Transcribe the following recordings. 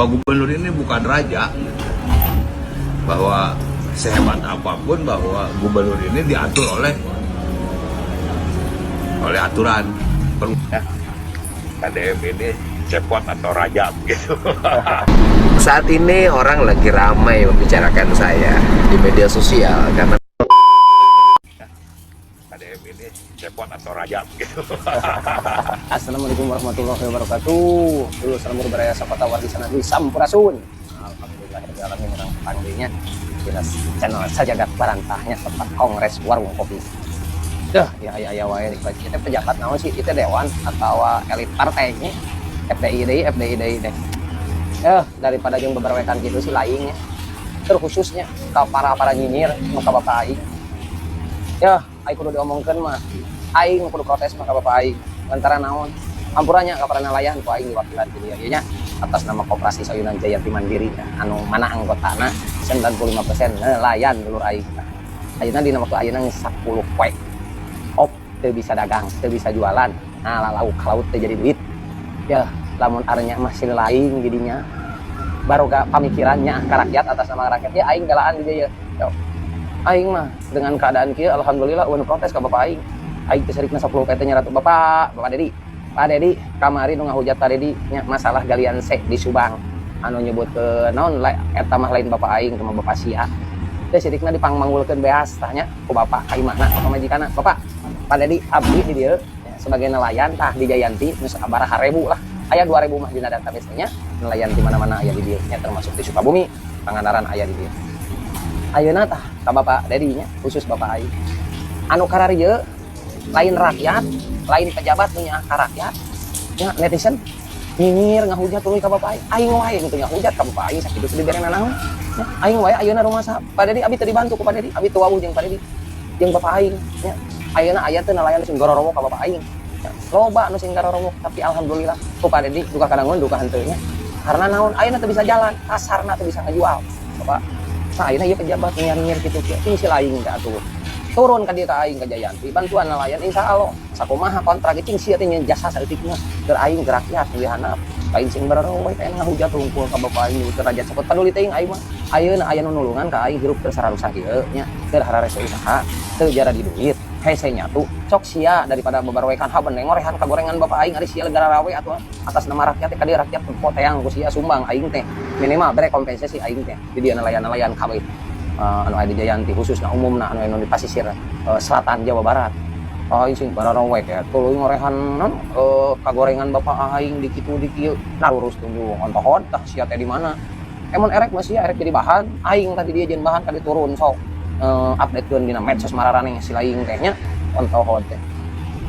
bahwa gubernur ini bukan raja, bahwa sehebat apapun bahwa gubernur ini diatur oleh aturan. Ya, KDM ini cepot atau raja begitu. Saat ini orang lagi ramai membicarakan saya di media sosial karena KDM ini cepot atau raja begitu. Assalamualaikum warahmatullahi wabarakatuh. Dulu salam beraya sapata wargi sana di Sampurasun. Alhamdulillah alamin orang panggilnya jelas channel Sajagat Barantahnya tempat kongres warung kopi. Dah ya wae kita pejabat naon sih itu dewan atau elit partainya FDI deh. Daripada yang beberapa kan gitu sih lainnya. Terkhususnya ke para nyinyir maka bapak aing. Aing kudu diomongkeun mah. Aing kudu protes maka bapak aing. Lantaran naon? Ampurannya ka para nelayan ku aing diwakilan di dieu nya atas nama Koperasi Sayunan Jayanti Mandiri anu mana anggotana 95% nelayan dulur aing. Ayeuna dina waktu ayeuna 10 poe. Teu bisa dagang, teu bisa jualan. Nah, lauk laut teu jadi duit. Lamun arenya masih lain jadinya. Baroga pamikirannya ka rakyat atas nama rakyat ya aing galaan di dieu. Aing mah dengan keadaan kieu alhamdulillah ueun protes ka bapak aing. Aing teh sarikna 10 PT nya ratu Bapak Dedi. Pak Dedi, kamari nu ngahujat Pak Dedi nya masalah galian C di Subang. Anu nyebut ke naon eta mah lain bapak aing sama bapak sia. Teh sarikna dipangmanggulkeun beas tanya ku bapak ka imahna ka majikanna. Bapak, Pak Dedi abdi di dieu sebagai nelayan tah di Jayanti geus sabaraha ribu lah. Aya 2000 mah dina database-nya nelayan di mana-mana aya di dieu nya termasuk di Sukabumi, Pangandaran aya di dieu. Ayeuna tah ka bapak Dedi nya khusus bapak aing. Anu kararieu lain rakyat, lain pejabat punya ka rakyat. Nya netizen nyinyir ngahujat tuluy ka bapak aing wae gitu ngahujat ka bapak aing sakitu teu diberena naon. Aing wae ayeuna rumasa Pak Dedi abi teu dibantu ku Pak Dedi, abi teu wawuh jeung Pak Dedi. Jeung bapak aing nya ayeuna aya teu nelayan sing gororowo ka bapak aing. Loba anu sing gororowo tapi alhamdulillah ku Pak Dedi duka kadangun duka henteu nya. Karena naon ayeuna teu bisa jalan, pasarna teu bisa ngajual. Bapak, ayeuna ieu pejabat nyinyir kitu kieu tingsi lain teh atuh. Turun ka dieu ka aing ka Jayanti bantuan nelayan insyaallah sakumaha kontrak cing sia teh jasa saeutikna keur aing ke rakyat teu handap lain sing barowe teh ngahujat hungkul ka bapak aing teu raja cepet paduli teh aing mah ayeuna aya nu nulungan ka aing hirup teu sararusa ieu nya teu hararese usaha teu jara di duit hese nyatu cok sia daripada bebaroekan bener ngorehan ka gorengan bapak aing ari sia legara rawe atuh atas nama rakyat teh ka dieu rakyat poteang ku sia sumbang aing teh minimal bere kompensasi aing teh di dieu nelayan-nelayan kabeh anu aya di Jayanti khususna umumna anu di pasisir selatan Jawa Barat. Aing sing bararowe teh tuluy ngorehan kagorengan bapak aing di kitu di kieu lurus tunggu ontohon tah sia teh di mana. Emon erek mah sia erek jadi bahan aing tadi dia jeung bahan kali turun sok updatekeun dina medsos mararane si laing teh nya ontohon teh.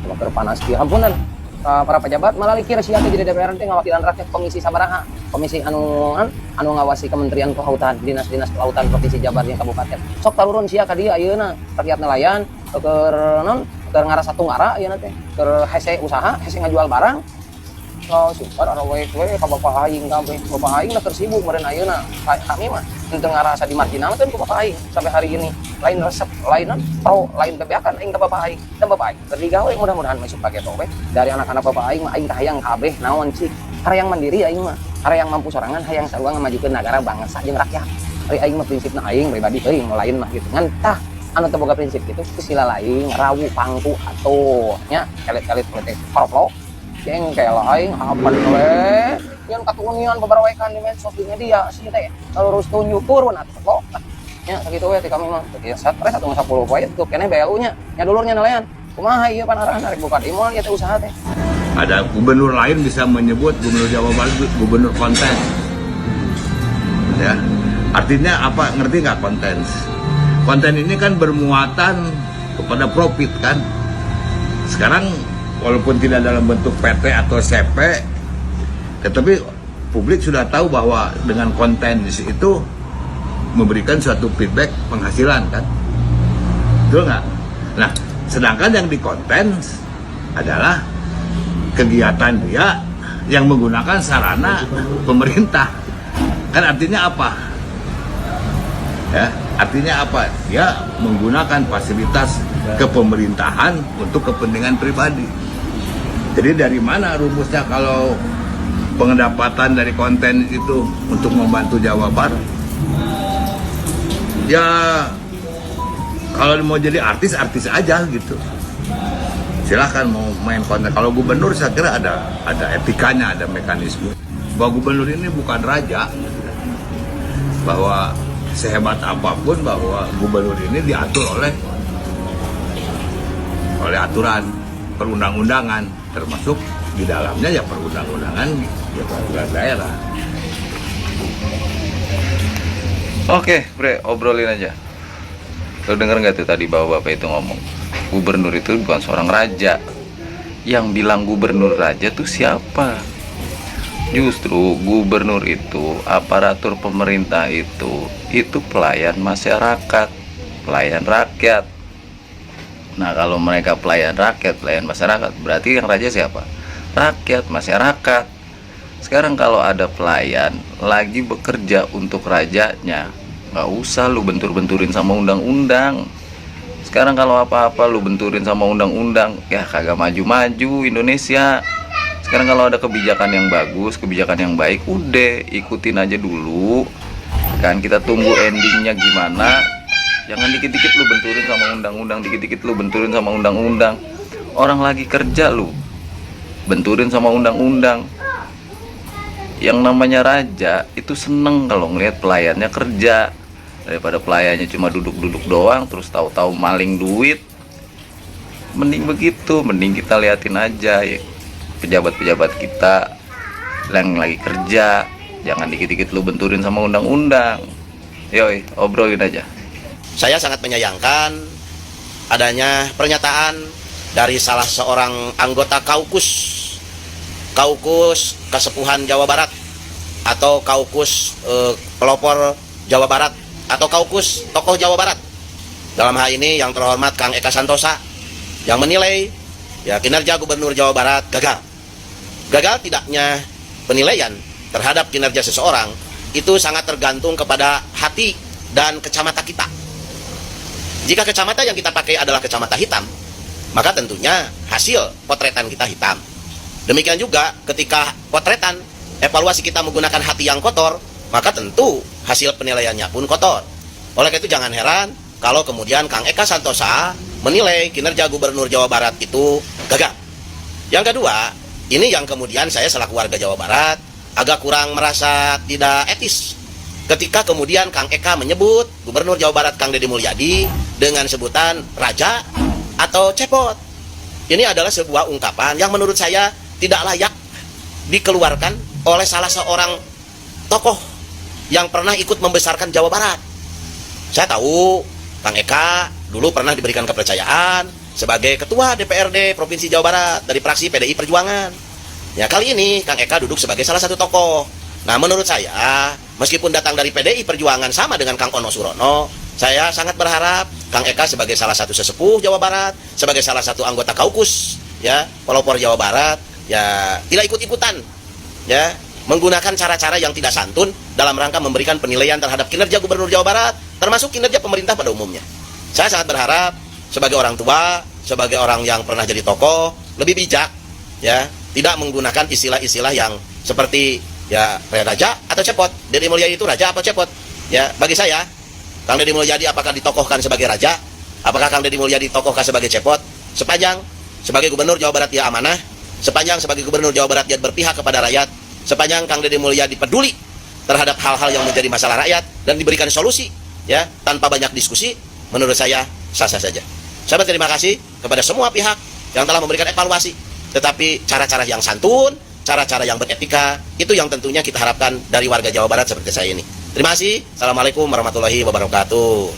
Kalau keur panas kieu ampunan para pejabat malah likir sia teh jadi DPR teh ngawakilan rakyat komisi sabaraha komisi anu ngawasi Kementerian Kelautan dinas-dinas kelautan provinsi Jabar jeung kabupaten sok tarurun sia ka dieu ayeuna rakyat nelayan keur ngarasa tunggara ayeuna teh keur hese usaha hese ngajual barang super arawe ka bapak aing kabeh bapak aing keur sibuk meureun ayeuna kami mah teu ngarasa dimarginalkeun ku bapak aing sampai hari ini lain resep lain lain bebeakan aing ka bapak aing dan bapak aing keur digawe mudah-mudahan masuk paket we dari anak-anak bapak aing mah aing hayang kabeh naon sih hayang mandiri aing mah hayang mampu sorangan hayang sarua ngamajukeun negara bangsa jeung rakyat ari aing mah prinsipna aing pribadi teuing lain mah gitu ngan tah anu teu boga prinsip kitu sila lain rawu pangku atuh nya elit-elit politik korplo jengkel aing hapan we yang katunian bebaroekan di medsos di media sih teh lurus tunjuk turun atuh kok nya sakitu we teh kami mah teh stres atuh 10 poe tuh keneh BLU nya nya dulurnya nelayan kumaha ieu panarahan rek buka imol ieu teh usaha teh. Ada gubernur lain bisa menyebut gubernur Jawa Barat gubernur konten. Ya. Artinya apa? Ngerti nggak konten? Konten ini kan bermuatan kepada profit kan. Sekarang walaupun tidak dalam bentuk PT atau CP, tetapi publik sudah tahu bahwa dengan konten itu memberikan suatu feedback penghasilan kan. Betul nggak? Nah, sedangkan yang di konten adalah kegiatan dia yang menggunakan sarana pemerintah. Kan artinya apa? Ya, artinya apa? Dia menggunakan fasilitas kepemerintahan untuk kepentingan pribadi. Jadi dari mana rumusnya kalau pendapatan dari konten itu untuk membantu Jawa Barat. Ya kalau mau jadi artis aja gitu. Silahkan mau main konten. Kalau gubernur saya kira ada etikanya, ada mekanisme. Bahwa gubernur ini bukan raja, bahwa sehebat apapun bahwa gubernur ini diatur oleh aturan perundang-undangan, termasuk di dalamnya ya perundang-undangan ya peraturan daerah. Oke, Bre, obrolin aja. Lo denger nggak tuh tadi bahwa Bapak itu ngomong gubernur itu bukan seorang raja. Yang bilang gubernur raja tuh siapa? Justru gubernur itu, aparatur pemerintah itu pelayan masyarakat, pelayan rakyat. Nah, kalau mereka pelayan rakyat, pelayan masyarakat, berarti yang raja siapa? Rakyat, masyarakat. Sekarang kalau ada pelayan lagi bekerja untuk rajanya, nggak usah lu bentur-benturin sama undang-undang. Sekarang kalau apa-apa lu benturin sama undang-undang, ya kagak maju-maju Indonesia. Sekarang kalau ada kebijakan yang bagus, kebijakan yang baik, udah ikutin aja dulu. Kan kita tunggu endingnya gimana. Jangan dikit-dikit lu benturin sama undang-undang, dikit-dikit lu benturin sama undang-undang. Orang lagi kerja lu benturin sama undang-undang. Yang namanya raja itu seneng kalau ngelihat pelayannya kerja, daripada pelayannya cuma duduk-duduk doang terus tahu-tahu maling duit. Mending begitu, mending kita liatin aja ya pejabat-pejabat kita yang lagi kerja, jangan dikit-dikit lu benturin sama undang-undang. Yoi, obrolin aja. Saya sangat menyayangkan adanya pernyataan dari salah seorang anggota Kaukus Kesepuhan Jawa Barat atau Kaukus Pelopor Jawa Barat atau Kaukus Tokoh Jawa Barat. Dalam hal ini yang terhormat Kang Eka Santosa yang menilai ya kinerja Gubernur Jawa Barat gagal. Gagal tidaknya penilaian terhadap kinerja seseorang itu sangat tergantung kepada hati dan kacamata kita. Jika kacamata yang kita pakai adalah kacamata hitam, maka tentunya hasil potretan kita hitam. Demikian juga ketika potretan evaluasi kita menggunakan hati yang kotor, maka tentu hasil penilaiannya pun kotor. Oleh karena itu jangan heran kalau kemudian Kang Eka Santosa menilai kinerja Gubernur Jawa Barat itu gagal. Yang kedua, ini yang kemudian saya selaku warga Jawa Barat agak kurang merasa tidak etis ketika kemudian Kang Eka menyebut Gubernur Jawa Barat Kang Deddy Mulyadi dengan sebutan raja atau cepot. Ini adalah sebuah ungkapan yang menurut saya tidak layak dikeluarkan oleh salah seorang tokoh yang pernah ikut membesarkan Jawa Barat. Saya tahu Kang Eka dulu pernah diberikan kepercayaan sebagai Ketua DPRD Provinsi Jawa Barat dari fraksi PDI Perjuangan. Ya, kali ini Kang Eka duduk sebagai salah satu tokoh. Nah, menurut saya, meskipun datang dari PDI Perjuangan sama dengan Kang Ono Surono, saya sangat berharap Kang Eka sebagai salah satu sesepuh Jawa Barat, sebagai salah satu anggota Kaukus, ya, pelopor Jawa Barat, ya, tidak ikut-ikutan, ya, menggunakan cara-cara yang tidak santun dalam rangka memberikan penilaian terhadap kinerja Gubernur Jawa Barat, termasuk kinerja pemerintah pada umumnya. Saya sangat berharap sebagai orang tua, sebagai orang yang pernah jadi tokoh, lebih bijak, ya, tidak menggunakan istilah-istilah yang seperti ya raja atau cepot. Deddy Mulyadi itu raja atau cepot? Ya, bagi saya, Kang Deddy Mulyadi apakah ditokohkan sebagai raja? Apakah Kang Deddy Mulyadi ditokohkan sebagai cepot? Sepanjang sebagai Gubernur Jawa Barat dia amanah, sepanjang sebagai Gubernur Jawa Barat dia berpihak kepada rakyat, sepanjang Kang Deddy Mulyadi peduli terhadap hal-hal yang menjadi masalah rakyat dan diberikan solusi, ya, tanpa banyak diskusi, menurut saya sah-sah saja. Saya berterima kasih kepada semua pihak yang telah memberikan evaluasi, tetapi cara-cara yang santun, cara-cara yang beretika, itu yang tentunya kita harapkan dari warga Jawa Barat seperti saya ini. Terima kasih. Assalamualaikum warahmatullahi wabarakatuh.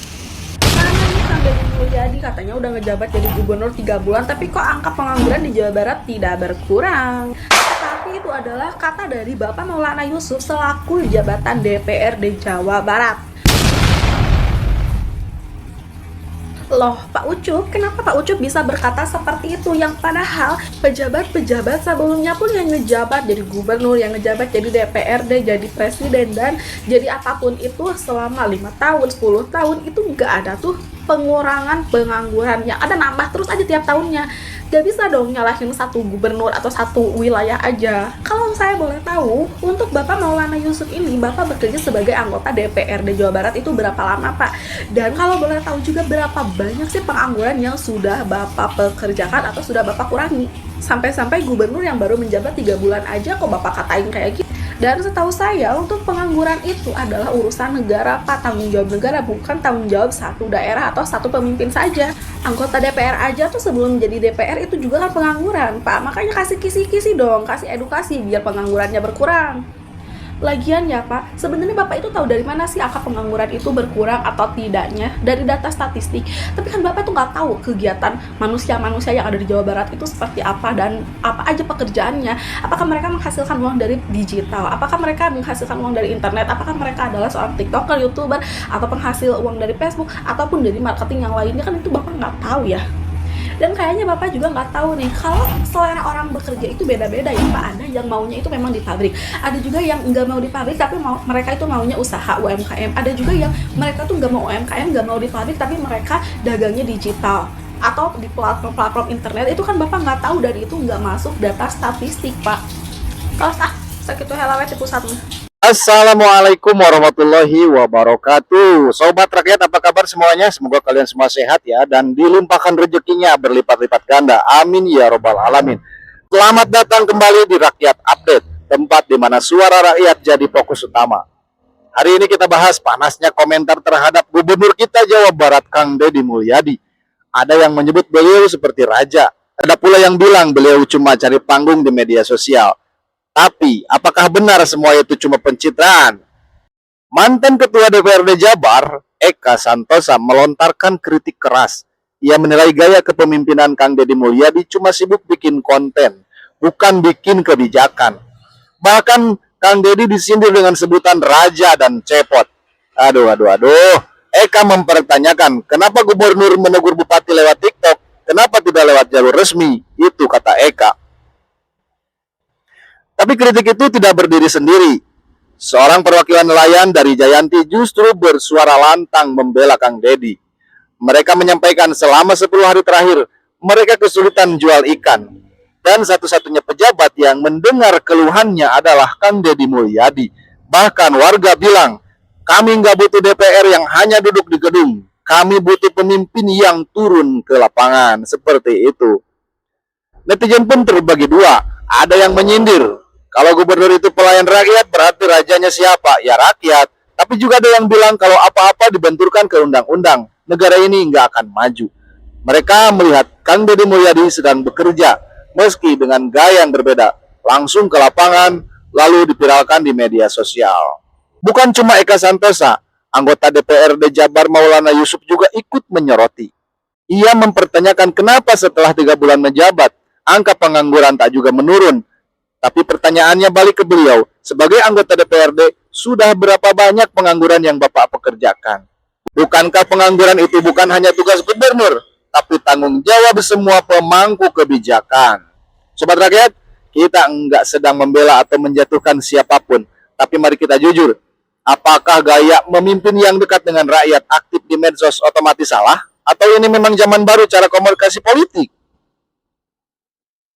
Kang Deddy Mulyadi katanya udah ngejabat jadi gubernur 3 bulan, tapi kok angka pengangguran di Jawa Barat tidak berkurang. Tapi itu adalah kata dari Bapak Maulana Yusuf selaku jabatan DPRD Jawa Barat. Loh, Pak Ucup, kenapa Pak Ucup bisa berkata seperti itu? Yang padahal pejabat-pejabat sebelumnya pun yang ngejabat jadi gubernur, yang ngejabat jadi DPRD, jadi presiden, dan jadi apapun itu selama 5 tahun, 10 tahun itu nggak ada tuh pengurangan pengangguran yang ada nambah terus aja tiap tahunnya. Gak bisa dong nyalahin satu gubernur atau satu wilayah aja. Kalau saya boleh tahu, untuk Bapak Maulana Yusuf ini, Bapak bekerja sebagai anggota DPRD Jawa Barat itu berapa lama, Pak? Dan kalau boleh tahu juga berapa banyak sih pengangguran yang sudah Bapak pekerjakan atau sudah Bapak kurangi? Sampai-sampai gubernur yang baru menjabat 3 bulan aja kok Bapak katain kayak gitu. Dan setahu saya, untuk pengangguran itu adalah urusan negara, Pak. Tanggung jawab negara, bukan tanggung jawab satu daerah atau satu pemimpin saja. Anggota DPR aja tuh sebelum menjadi DPR itu juga kan pengangguran, Pak. Makanya kasih kisi-kisi dong, kasih edukasi biar penganggurannya berkurang. Lagian ya Pak, sebenarnya Bapak itu tahu dari mana sih angka pengangguran itu berkurang atau tidaknya? Dari data statistik. Tapi kan Bapak tuh nggak tahu kegiatan manusia-manusia yang ada di Jawa Barat itu seperti apa dan apa aja pekerjaannya. Apakah mereka menghasilkan uang dari digital? Apakah mereka menghasilkan uang dari internet? Apakah mereka adalah seorang TikToker, YouTuber, atau penghasil uang dari Facebook, ataupun dari marketing yang lainnya? Kan itu Bapak nggak tahu ya. Dan kayaknya Bapak juga nggak tahu nih, kalau selera orang bekerja itu beda-beda ya Pak. Ada yang maunya itu memang di pabrik, ada juga yang nggak mau di pabrik tapi mereka itu maunya usaha UMKM, ada juga yang mereka tuh nggak mau UMKM, nggak mau di pabrik tapi mereka dagangnya digital atau di platform internet. Itu kan Bapak nggak tahu, dan itu nggak masuk data statistik Pak. Kalau sakit tuh helawet di pusatnya. Assalamualaikum warahmatullahi wabarakatuh. Sobat rakyat, apa kabar semuanya? Semoga kalian semua sehat ya, dan dilimpahkan rezekinya berlipat-lipat ganda. Amin ya robbal alamin. Selamat datang kembali di Rakyat Update, tempat di mana suara rakyat jadi fokus utama. Hari ini kita bahas panasnya komentar terhadap Gubernur kita Jawa Barat, Kang Deddy Mulyadi. Ada yang menyebut beliau seperti raja. Ada pula yang bilang beliau cuma cari panggung di media sosial. Tapi, apakah benar semua itu cuma pencitraan? Mantan Ketua DPRD Jabar, Eka Santosa, melontarkan kritik keras. Ia menilai gaya kepemimpinan Kang Deddy Mulyadi cuma sibuk bikin konten, bukan bikin kebijakan. Bahkan, Kang Deddy disindir dengan sebutan raja dan cepot. Aduh. Eka mempertanyakan, kenapa gubernur menegur bupati lewat TikTok? Kenapa tidak lewat jalur resmi? Itu kata Eka. Tapi kritik itu tidak berdiri sendiri. Seorang perwakilan nelayan dari Jayanti justru bersuara lantang membela Kang Deddy. Mereka menyampaikan selama 10 hari terakhir, mereka kesulitan jual ikan. Dan satu-satunya pejabat yang mendengar keluhannya adalah Kang Deddy Mulyadi. Bahkan warga bilang, kami nggak butuh DPR yang hanya duduk di gedung. Kami butuh pemimpin yang turun ke lapangan. Seperti itu. Netizen pun terbagi dua. Ada yang menyindir, kalau gubernur itu pelayan rakyat, berarti rajanya siapa? Ya rakyat. Tapi juga ada yang bilang kalau apa-apa dibenturkan ke undang-undang, negara ini nggak akan maju. Mereka melihat Kang Deddy Mulyadi sedang bekerja, meski dengan gaya yang berbeda, langsung ke lapangan, lalu dipiralkan di media sosial. Bukan cuma Eka Santosa, anggota DPRD Jabar Maulana Yusuf juga ikut menyoroti. Ia mempertanyakan kenapa setelah 3 bulan menjabat, angka pengangguran tak juga menurun. Tapi pertanyaannya balik ke beliau, sebagai anggota DPRD, sudah berapa banyak pengangguran yang Bapak pekerjakan? Bukankah pengangguran itu bukan hanya tugas gubernur, tapi tanggung jawab semua pemangku kebijakan? Sobat rakyat, kita enggak sedang membela atau menjatuhkan siapapun, tapi mari kita jujur, apakah gaya memimpin yang dekat dengan rakyat aktif di medsos otomatis salah? Atau ini memang zaman baru cara komunikasi politik?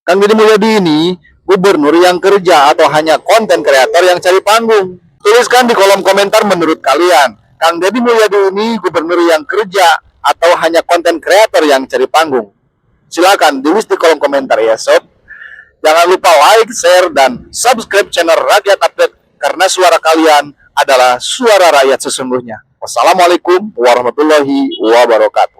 Kang Deddy Mulyadi ini gubernur yang kerja atau hanya konten kreator yang cari panggung? Tuliskan di kolom komentar menurut kalian, Kang Deddy Mulyadi ini gubernur yang kerja atau hanya konten kreator yang cari panggung? Silakan tulis di kolom komentar ya sob. Jangan lupa like, share, dan subscribe channel Rakyat Update, karena suara kalian adalah suara rakyat sesungguhnya. Wassalamualaikum warahmatullahi wabarakatuh.